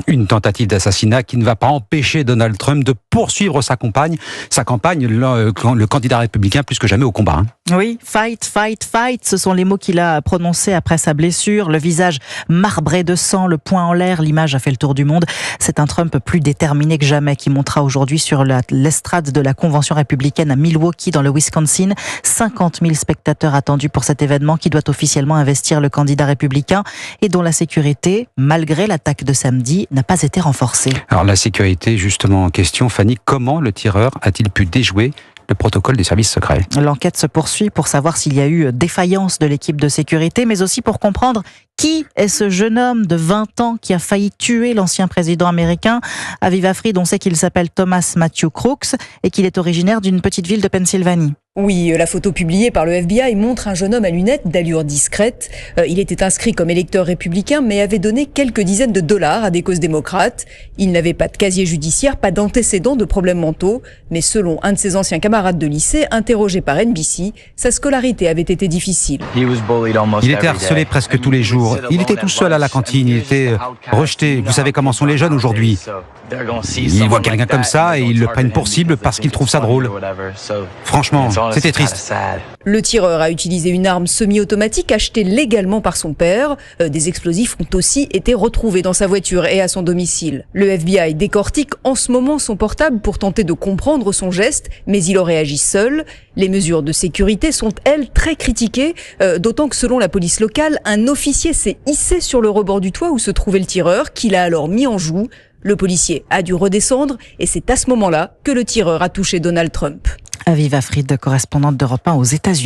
Une tentative d'assassinat qui ne va pas empêcher Donald Trump de poursuivre sa campagne, le candidat républicain plus que jamais au combat. Oui, fight, fight, fight, ce sont les mots qu'il a prononcés après sa blessure, le visage marbré de sang, le poing en l'air, l'image a fait le tour du monde. C'est un Trump plus déterminé que jamais qui montera aujourd'hui sur l'estrade de la convention républicaine à Milwaukee dans le Wisconsin. 50 000 spectateurs attendus pour cet événement qui doit officiellement investir le candidat républicain et dont la sécurité, malgré l'attaque de samedi, n'a pas été renforcée. Alors la sécurité justement en question, Fanny, comment le tireur a-t-il pu déjouer le protocole des services secrets? L'enquête se poursuit pour savoir s'il y a eu défaillance de l'équipe de sécurité, mais aussi pour comprendre qui est ce jeune homme de 20 ans qui a failli tuer l'ancien président américain. Aviv Afride, on sait qu'il s'appelle Thomas Matthew Crooks et qu'il est originaire d'une petite ville de Pennsylvanie. Oui, la photo publiée par le FBI montre un jeune homme à lunettes d'allure discrète. Il était inscrit comme électeur républicain, mais avait donné quelques dizaines de dollars à des causes démocrates. Il n'avait pas de casier judiciaire, pas d'antécédents de problèmes mentaux. Mais selon un de ses anciens camarades de lycée, interrogé par NBC, sa scolarité avait été difficile. Il était harcelé presque tous les jours. Il était tout seul à la cantine, il était rejeté. Vous savez comment sont les jeunes aujourd'hui. Ils voient quelqu'un comme ça et ils le prennent pour cible parce qu'ils trouvent ça drôle. Franchement, c'était triste. Le tireur a utilisé une arme semi-automatique achetée légalement par son père. Des explosifs ont aussi été retrouvés dans sa voiture et à son domicile. Le FBI décortique en ce moment son portable pour tenter de comprendre son geste, mais il aurait agi seul. Les mesures de sécurité sont, elles, très critiquées, d'autant que selon la police locale, un officier s'est hissé sur le rebord du toit où se trouvait le tireur, qu'il a alors mis en joue. Le policier a dû redescendre et c'est à ce moment-là que le tireur a touché Donald Trump. Aviv Afride, correspondante d'Europe 1 aux États-Unis.